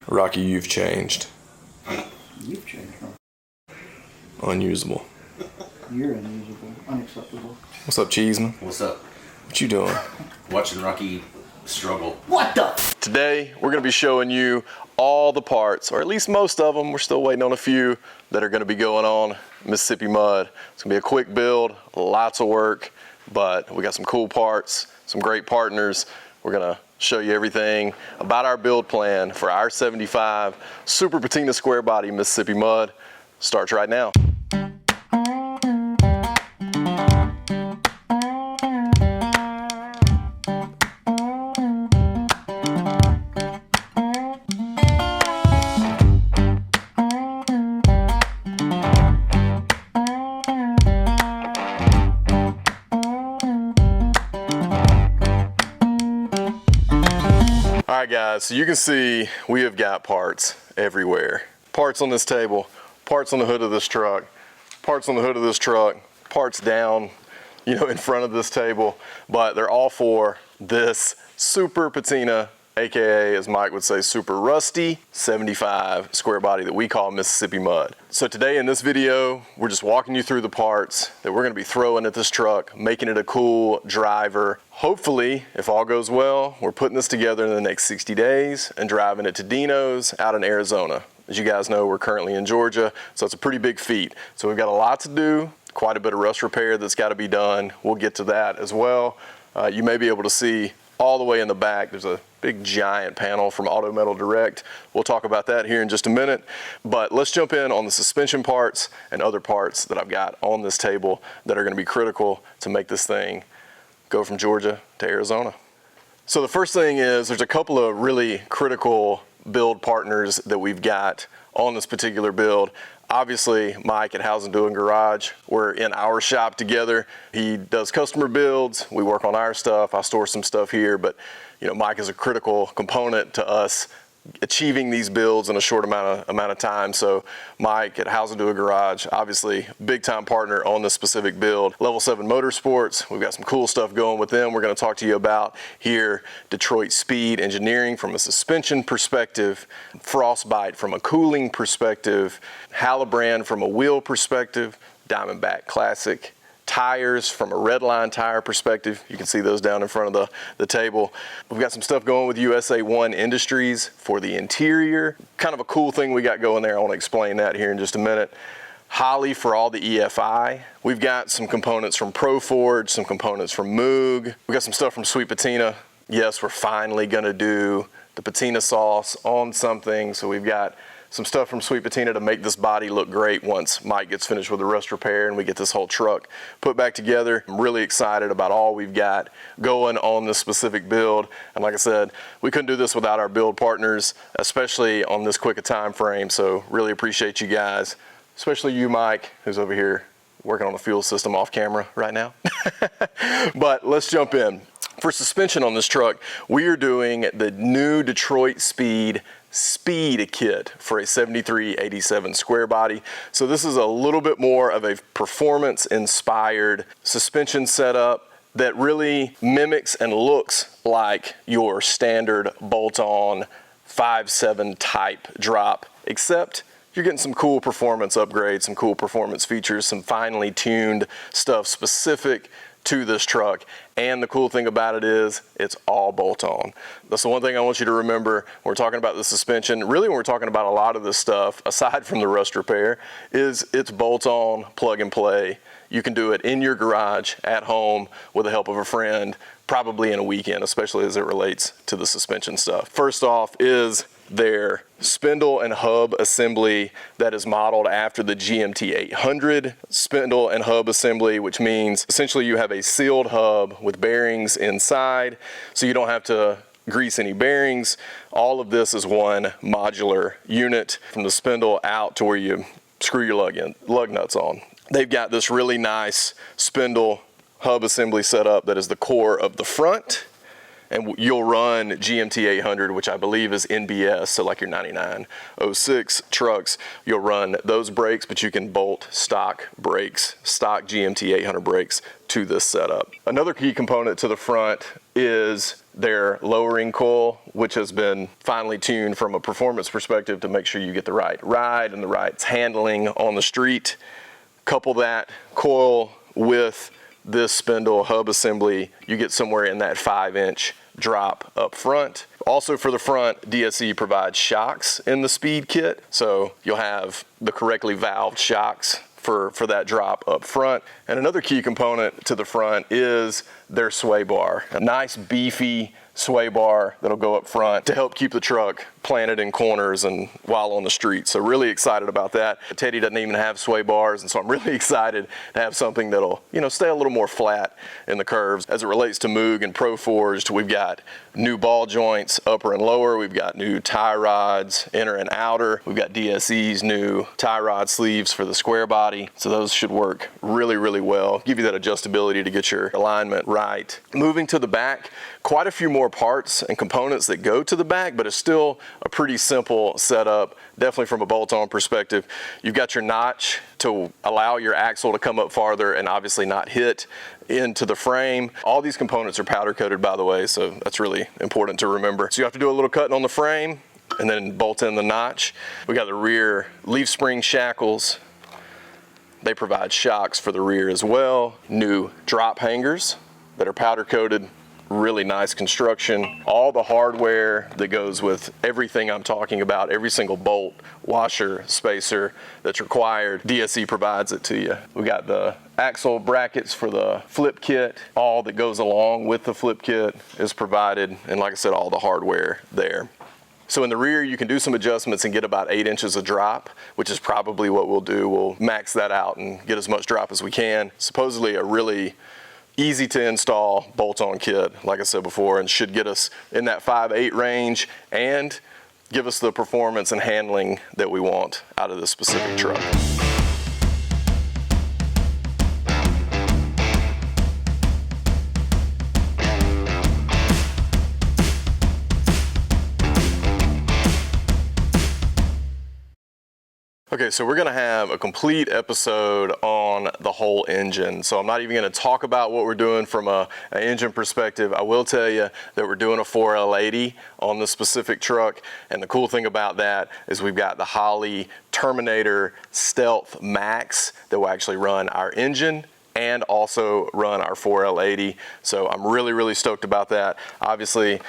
Rocky, you've changed. You've changed, huh? Unusable. You're unusable. Unacceptable. What's up, Cheeseman? What's up? What you doing? Watching Rocky struggle. What the? Today, we're going to be showing you all the parts, or at least most of them. We're still waiting on a few that are going to be going on Mississippi Mud. It's going to be a quick build, lots of work, but we got some cool parts, some great partners. We're going to show you everything about our build plan for our 75 Super Patina Squarebody Mississippi Mud. Starts right now. All right, guys, so you can see we have got parts everywhere. Parts on this table, parts on the hood of this truck, parts on the hood of this truck, parts down, in front of this table, but they're all for this Super Patina, AKA, as Mike would say, super rusty 75 square body that we call Mississippi Mud. So today in this video, we're just walking you through the parts that we're gonna be throwing at this truck, making it a cool driver. Hopefully, if all goes well, we're putting this together in the next 60 days and driving it to Dino's out in Arizona. As you guys know, we're currently in Georgia, so it's a pretty big feat. So we've got a lot to do, quite a bit of rust repair that's gotta be done. We'll get to that as well. You may be able to see all the way in the back, there's a big giant panel from Auto Metal Direct. We'll talk about that here in just a minute, but let's jump in on the suspension parts and other parts that I've got on this table that are gonna be critical to make this thing go from Georgia to Arizona. So the first thing is there's a couple of really critical build partners that we've got on this particular build. Obviously, Mike at House and Doing Garage, we're in our shop together. He does customer builds, we work on our stuff, I store some stuff here, but Mike is a critical component to us achieving these builds in a short amount of time. So Mike at House and Doing Garage, obviously big time partner on this specific build. Level 7 Motorsports, we've got some cool stuff going with them. We're going to talk to you about here. Detroit Speed Engineering from a suspension perspective, Frostbite from a cooling perspective, Halibran from a wheel perspective, Diamondback Classic tires from a Redline tire perspective. You can see those down in front of the table. We've got some stuff going with USA 1 Industries for the interior. Kind of a cool thing we got going there. I want to explain that here in just a minute. Holley for all the EFI. We've got some components from ProForge, some components from Moog. We got some stuff from Sweet Patina. Yes, we're finally gonna do the patina sauce on something. So we've got some stuff from Sweet Patina to make this body look great once Mike gets finished with the rust repair and we get this whole truck put back together. I'm really excited about all we've got going on this specific build. And like I said, we couldn't do this without our build partners, especially on this quick a time frame. So really appreciate you guys, especially you, Mike, who's over here working on the fuel system off camera right now. But let's jump in. For suspension on this truck, we are doing the new Detroit Speed kit for a 7387 square body. So this is a little bit more of a performance inspired suspension setup that really mimics and looks like your standard bolt-on 5.7 type drop, except you're getting some cool performance upgrades, some cool performance features, some finely tuned stuff specific to this truck. And the cool thing about it is it's all bolt-on. That's the one thing I want you to remember when we're talking about the suspension. Really, when we're talking about a lot of this stuff, aside from the rust repair, is it's bolt-on, plug and play. You can do it in your garage, at home, with the help of a friend, probably in a weekend, especially as it relates to the suspension stuff. First off is their spindle and hub assembly that is modeled after the GMT 800 spindle and hub assembly, which means essentially you have a sealed hub with bearings inside, so you don't have to grease any bearings. All of this is one modular unit from the spindle out to where you screw your lug nuts on. They've got this really nice spindle hub assembly setup that is the core of the front. And you'll run GMT 800, which I believe is NBS, so like your 9906 trucks, you'll run those brakes, but you can bolt stock brakes, stock GMT 800 brakes to this setup. Another key component to the front is their lowering coil, which has been finely tuned from a performance perspective to make sure you get the right ride and the right handling on the street. Couple that coil with this spindle hub assembly, you get somewhere in that 5-inch drop up front. Also for the front, DSE provides shocks in the speed kit, so you'll have the correctly valved shocks for that drop up front. And another key component to the front is their sway bar. A nice beefy sway bar that'll go up front to help keep the truck planted in corners and while on the street. So really excited about that. Teddy doesn't even have sway bars, and so I'm really excited to have something that'll, stay a little more flat in the curves. As it relates to Moog and Pro Forged, we've got new ball joints, upper and lower. We've got new tie rods, inner and outer. We've got DSE's new tie rod sleeves for the Squarebody. So those should work really, really well. Give you that adjustability to get your alignment right. Moving to the back, quite a few more parts and components that go to the back, but it's still a pretty simple setup, definitely from a bolt-on perspective. You've got your notch to allow your axle to come up farther and obviously not hit into the frame. All these components are powder coated, by the way, so that's really important to remember. So you have to do a little cutting on the frame and then bolt in the notch. We got the rear leaf spring shackles. They provide shocks for the rear as well. New drop hangers that are powder coated. Really nice construction. All the hardware that goes with everything I'm talking about, every single bolt, washer, spacer that's required, DSE provides it to you. We got the axle brackets for the flip kit. All that goes along with the flip kit is provided, and like I said, all the hardware there. So in the rear, you can do some adjustments and get about 8 inches of drop, which is probably what we'll do. We'll max that out and get as much drop as we can. Supposedly a really easy to install bolt-on kit, like I said before, and should get us in that 5.8 range and give us the performance and handling that we want out of this specific truck. Okay, so we're gonna have a complete episode on the whole engine. So I'm not even gonna talk about what we're doing from an engine perspective. I will tell you that we're doing a 4L80 on this specific truck. And the cool thing about that is we've got the Holley Terminator Stealth Max that will actually run our engine and also run our 4L80. So I'm really, really stoked about that. Obviously,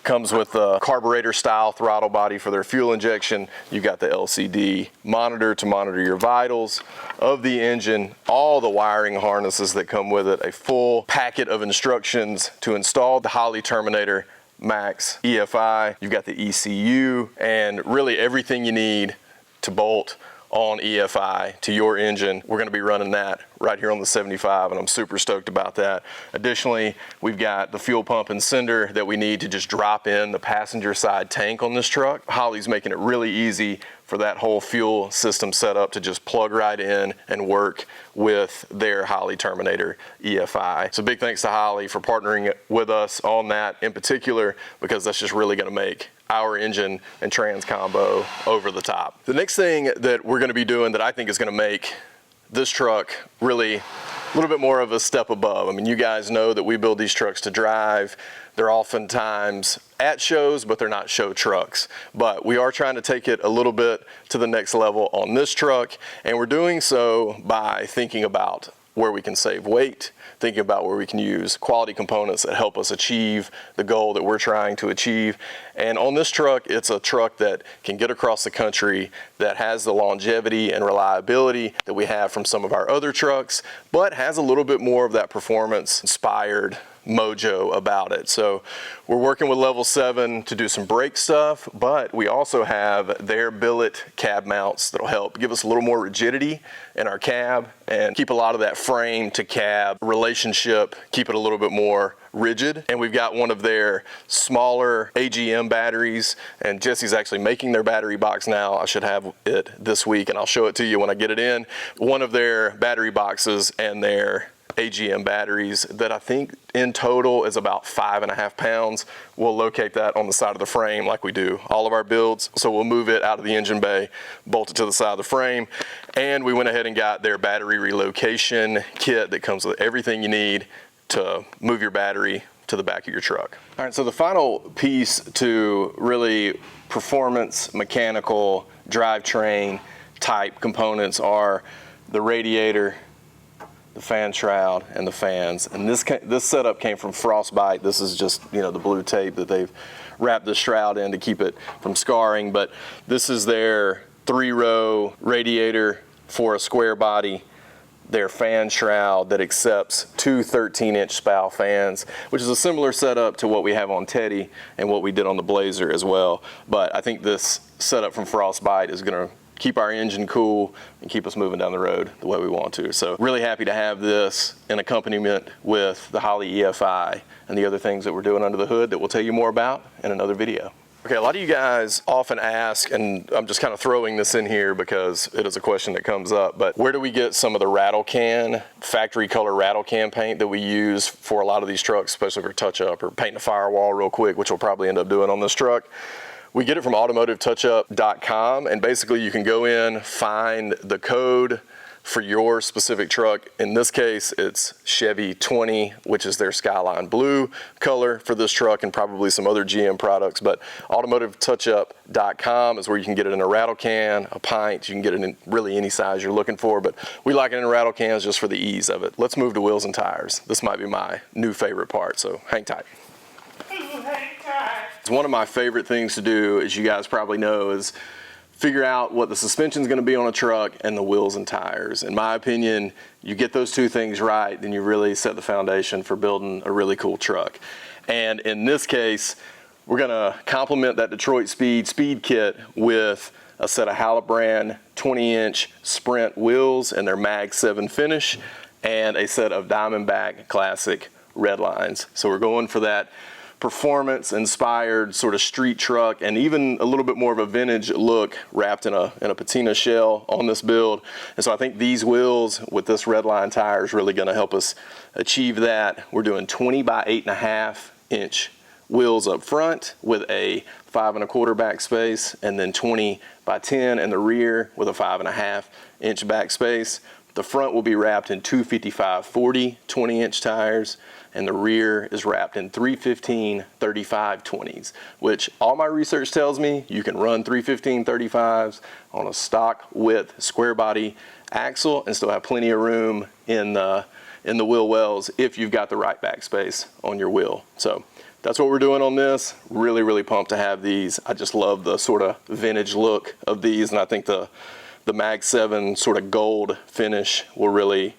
comes with the carburetor style throttle body for their fuel injection. You got the LCD monitor to monitor your vitals of the engine, all the wiring harnesses that come with it, a full packet of instructions to install the Holley Terminator Max EFI. You've got the ECU and really everything you need to bolt on EFI to your engine. We're going to be running that right here on the 75, and I'm super stoked about that. Additionally, we've got the fuel pump and sender that we need to just drop in the passenger side tank on this truck. Holley's making it really easy for that whole fuel system setup to just plug right in and work with their Holley Terminator EFI. So big thanks to Holley for partnering with us on that in particular, because that's just really going to make our engine and trans combo over the top. The next thing that we're going to be doing that I think is going to make this truck really a little bit more of a step above. I mean, you guys know that we build these trucks to drive. They're oftentimes at shows, but they're not show trucks. But we are trying to take it a little bit to the next level on this truck, and we're doing so by thinking about where we can save weight, thinking about where we can use quality components that help us achieve the goal that we're trying to achieve. And on this truck, it's a truck that can get across the country, that has the longevity and reliability that we have from some of our other trucks, but has a little bit more of that performance-inspired mojo about it. So we're working with Level 7 to do some brake stuff, but we also have their billet cab mounts that'll help give us a little more rigidity in our cab and keep a lot of that frame to cab relationship, keep it a little bit more rigid. And we've got one of their smaller AGM batteries, and Jesse's actually making their battery box now. I should have it this week and I'll show it to you when I get it in. One of their battery boxes and their AGM batteries that I think in total is about 5.5 pounds. We'll locate that on the side of the frame like we do all of our builds. So we'll move it out of the engine bay, bolt it to the side of the frame, and we went ahead and got their battery relocation kit that comes with everything you need to move your battery to the back of your truck. All right, so the final piece to really performance, mechanical, drivetrain type components are the radiator, the fan shroud, and the fans. And this setup came from Frostbite. This is just, you know, the blue tape that they've wrapped the shroud in to keep it from scarring. But this is their 3-row radiator for a square body, their fan shroud that accepts 2 13-inch spow fans, which is a similar setup to what we have on Teddy and what we did on the Blazer as well. But I think this setup from Frostbite is going to keep our engine cool and keep us moving down the road the way we want to. So really happy to have this in accompaniment with the Holley EFI and the other things that we're doing under the hood that we'll tell you more about in another video. Okay, a lot of you guys often ask, and I'm just kind of throwing this in here because it is a question that comes up, but where do we get some of the rattle can, factory color rattle can paint that we use for a lot of these trucks, especially for touch-up or painting a firewall real quick, which we'll probably end up doing on this truck? We get it from automotivetouchup.com, and basically you can go in, find the code for your specific truck. In this case, it's Chevy 20, which is their Skyline Blue color for this truck, and probably some other GM products. But automotivetouchup.com is where you can get it in a rattle can, a pint. You can get it in really any size you're looking for, but we like it in rattle cans just for the ease of it. Let's move to wheels and tires. This might be my new favorite part, so hang tight. One of my favorite things to do, as you guys probably know, is figure out what the suspension is going to be on a truck and the wheels and tires. In my opinion, you get those two things right, then you really set the foundation for building a really cool truck. And in this case, we're going to complement that Detroit Speed kit with a set of Halibran 20-inch Sprint wheels and their Mag 7 finish, and a set of Diamondback Classic red lines. So we're going for that performance inspired sort of street truck, and even a little bit more of a vintage look wrapped in a patina shell on this build. And so I think these wheels with this red line tire is really going to help us achieve that. We're doing 20 by 8.5 inch wheels up front with a 5 1/4 back space, and then 20 by 10 in the rear with a 5.5 inch back space. The front will be wrapped in 255/40 20-inch tires, and the rear is wrapped in 315 35/20s, which all my research tells me you can run 315 35s on a stock width square body axle and still have plenty of room in the wheel wells if you've got the right backspace on your wheel. So that's what we're doing on this. Really, really pumped to have these. I just love the sort of vintage look of these, and I think the Mag 7 sort of gold finish will really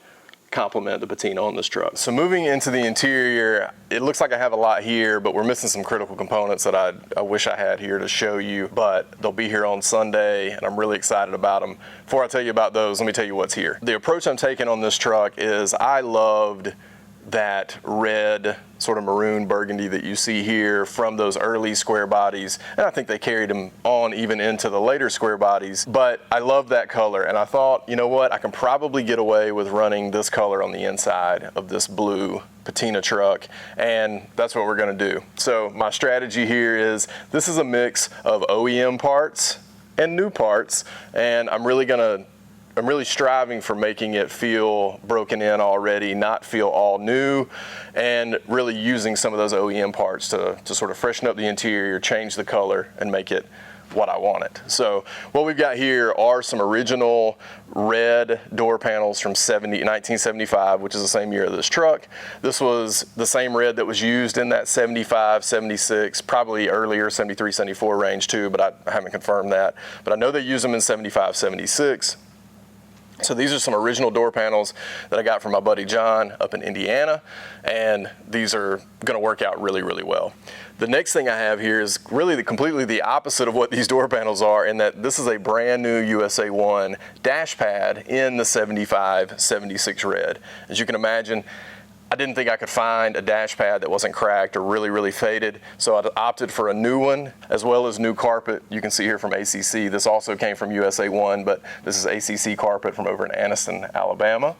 complement the patina on this truck. So moving into the interior, it looks like I have a lot here, but we're missing some critical components that I wish I had here to show you, but they'll be here on Sunday, and I'm really excited about them. Before I tell you about those, let me tell you what's here. The approach I'm taking on this truck is I loved that red sort of maroon burgundy that you see here from those early square bodies, and I think they carried them on even into the later square bodies, but I love that color, and I thought, you know what, I can probably get away with running this color on the inside of this blue patina truck, and that's what we're going to do. So my strategy here is, this is a mix of OEM parts and new parts, and I'm really striving for making it feel broken in already, not feel all new, and really using some of those OEM parts to sort of freshen up the interior, change the color, and make it what I want it. So what we've got here are some original red door panels from 1975, which is the same year of this truck. This was the same red that was used in that 75, 76, probably earlier 73, 74 range too, but I haven't confirmed that. But I know they use them in 75, 76. So these are some original door panels that I got from my buddy John up in Indiana, and these are going to work out really, really well. The next thing I have here is really completely the opposite of what these door panels are, in that this is a brand new USA 1 dash pad in the 75, 76 red. As you can imagine, I didn't think I could find a dash pad that wasn't cracked or really, really faded, so I opted for a new one, as well as new carpet. You can see here from ACC. This also came from USA 1, but this is ACC carpet from over in Anniston, Alabama.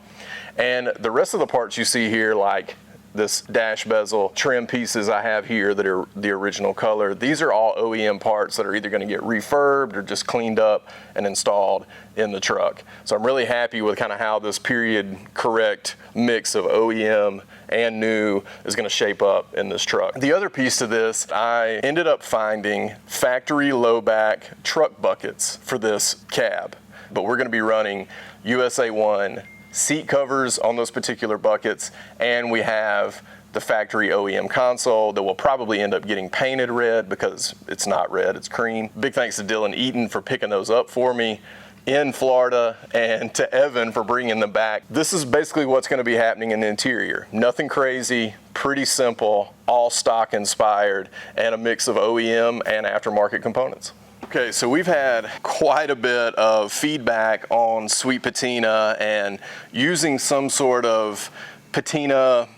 And the rest of the parts you see here, like this dash bezel trim pieces I have here that are the original color. These are all OEM parts that are either going to get refurbed or just cleaned up and installed in the truck. So I'm really happy with kind of how this period correct mix of OEM and new is going to shape up in this truck. The other piece to this, I ended up finding factory low back truck buckets for this cab, but we're going to be running USA 1 seat covers on those particular buckets, and we have the factory OEM console that will probably end up getting painted red because it's not red, it's cream. Big thanks to Dylan Eaton for picking those up for me in Florida, and to Evan for bringing them back. This is basically what's going to be happening in the interior. Nothing crazy, pretty simple, all stock inspired, and a mix of OEM and aftermarket components. Okay, so we've had quite a bit of feedback on Sweet Patina and using some sort of patina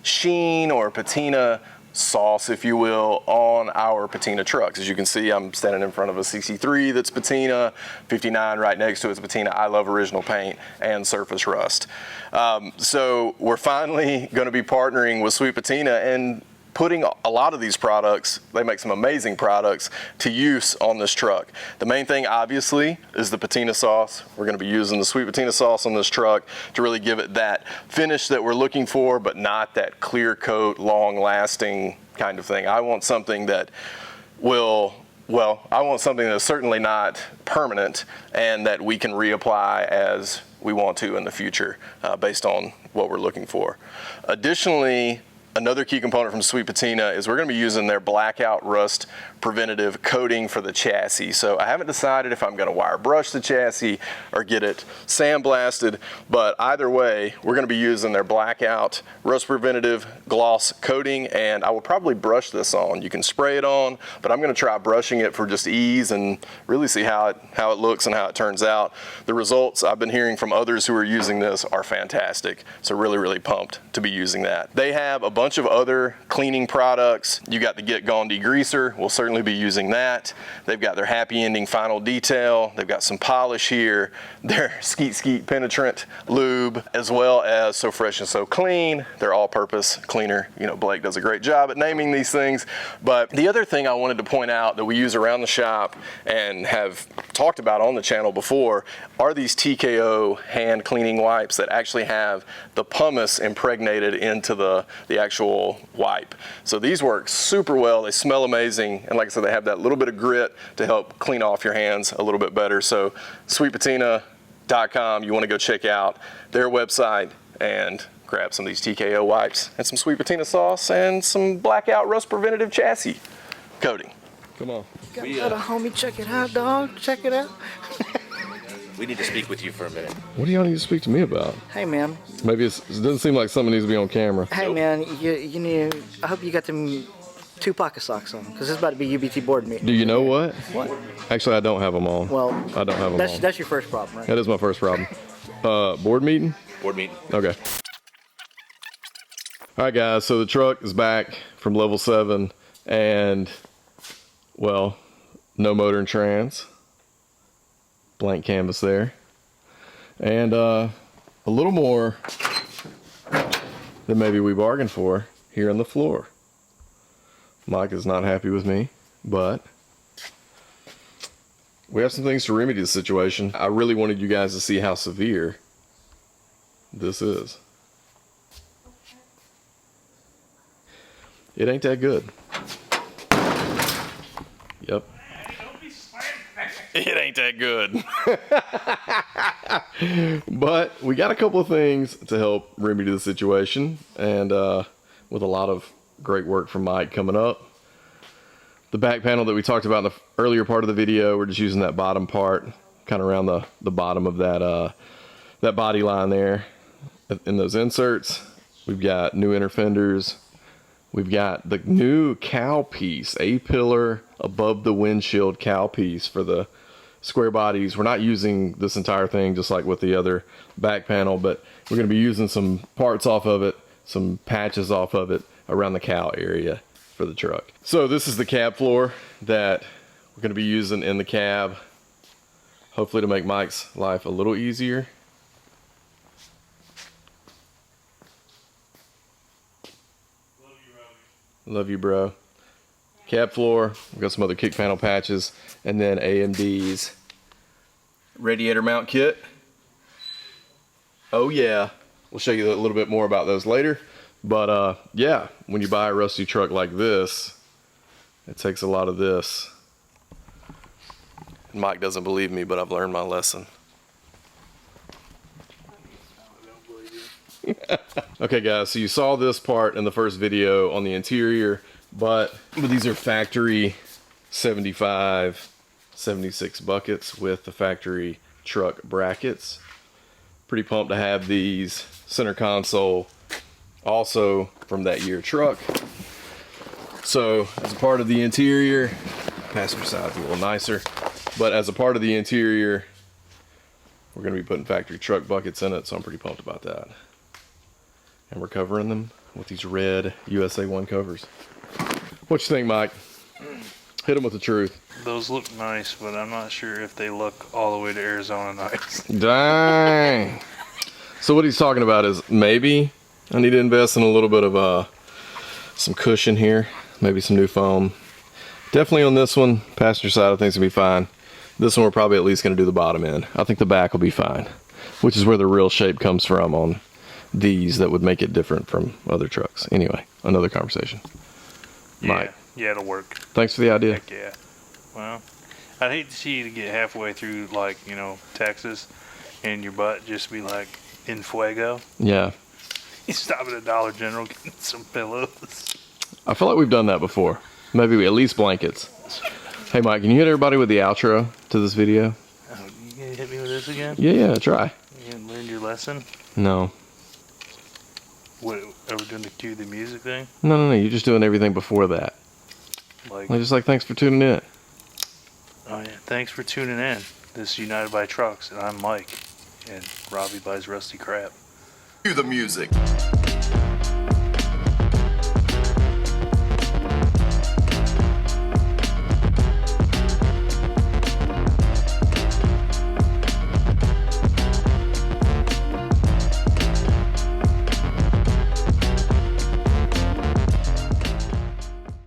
sheen or patina sauce, if you will, on our Patina trucks. As you can see, I'm standing in front of a 63 that's Patina, 59 right next to it's Patina. I love original paint and surface rust. So we're finally going to be partnering with Sweet Patina and putting a lot of these products, they make some amazing products, to use on this truck. The main thing, obviously, is the patina sauce. We're going to be using the Sweet Patina sauce on this truck to really give it that finish that we're looking for, but not that clear coat, long-lasting kind of thing. I want something that I want something that's certainly not permanent and that we can reapply as we want to in the future based on what we're looking for. Additionally, another key component from Sweet Patina is we're going to be using their blackout rust preventative coating for the chassis. So I haven't decided if I'm going to wire brush the chassis or get it sandblasted, but either way, we're going to be using their blackout rust preventative gloss coating, and I will probably brush this on. You can spray it on, but I'm going to try brushing it for just ease and really see how it looks and how it turns out. The results I've been hearing from others who are using this are fantastic, so really pumped to be using that. They have a bunch of other cleaning products. You got the Get Gone degreaser. We'll certainly be using that. They've got their happy ending final detail. They've got some polish here. Their Skeet Skeet penetrant lube, as well as So Fresh and So Clean, their all-purpose cleaner. You know, Blake does a great job at naming these things. But the other thing I wanted to point out that we use around the shop and have talked about on the channel before are these TKO hand cleaning wipes that actually have the pumice impregnated into the actual wipe. So these work super well. They smell amazing, and like I said, they have that little bit of grit to help clean off your hands a little bit better. So sweetpatina.com, you want to go check out their website and grab some of these TKO wipes and some Sweet Patina sauce and some blackout rust preventative chassis coating. Come on. Got a homie, check it out, dog. Check it out. We need to speak with you for a minute. What do y'all need to speak to me about? Hey, man. Maybe it doesn't seem like something needs to be on camera. Hey, man, you need. I hope you got them 2 pocket socks on, because it's about to be UBT board meeting. Do you know what? What? Actually, I don't have them on. Well, I don't have them on. That's your first problem, right? That is my first problem. Board meeting? Board meeting. Okay. All right, guys, so the truck is back from level 7, and, well, no motor and trans. Blank canvas there. And a little more than maybe we bargained for here on the floor. Mike is not happy with me, but we have some things to remedy the situation. I really wanted you guys to see how severe this is. It ain't that good. Yep. It ain't that good. But we got a couple of things to help remedy the situation, and with a lot of great work from Mike coming up. The back panel that we talked about in the earlier part of the video, we're just using that bottom part, kind of around the bottom of that body line there. In those inserts, we've got new inner fenders. We've got the new cow piece, A-pillar above the windshield cow piece for the square bodies. We're not using this entire thing just like with the other back panel, but we're going to be using some parts off of it, some patches off of it around the cow area for the truck. So this is the cab floor that we're going to be using in the cab, hopefully to make Mike's life a little easier. Love you, bro. Cab floor. We've got some other kick panel patches. And then AMD's radiator mount kit. Oh yeah. We'll show you a little bit more about those later. But yeah, when you buy a rusty truck like this, it takes a lot of this. Mike doesn't believe me, but I've learned my lesson. Okay guys, so you saw this part in the first video on the interior, but these are factory 75, 76 buckets with the factory truck brackets. Pretty pumped to have these. Center console also from that year truck. So as a part of the interior, passenger side's a little nicer, but as a part of the interior, we're going to be putting factory truck buckets in it, so I'm pretty pumped about that. And we're covering them with these red USA 1 covers. What you think, Mike? Hit them with the truth. Those look nice, but I'm not sure if they look all the way to Arizona nice. Dang. So what he's talking about is maybe I need to invest in a little bit of some cushion here, maybe some new foam. Definitely on this one, passenger side I think it's gonna be fine. This one we're probably at least gonna do the bottom end. I think the back will be fine, which is where the real shape comes from on these that would make it different from other trucks. Anyway, another conversation. Yeah, Mike, yeah, it'll work. thanks for the idea. Heck yeah. Well, I'd hate to see you to get halfway through, like, you know, Texas, and your butt just be like in fuego. Yeah. You stop at a Dollar General getting some pillows. I feel like we've done that before. Maybe at least blankets. Hey Mike, can you hit everybody with the outro to this video? Oh, you gonna hit me with this again? Yeah, try. You gonna learn your lesson? No. What, are we doing the cue the music thing? No, you're just doing everything before that. Like, Just like, thanks for tuning in. oh yeah, thanks for tuning in. This is United by Trucks, and I'm Mike, and Robbie buys rusty crap. Cue the music.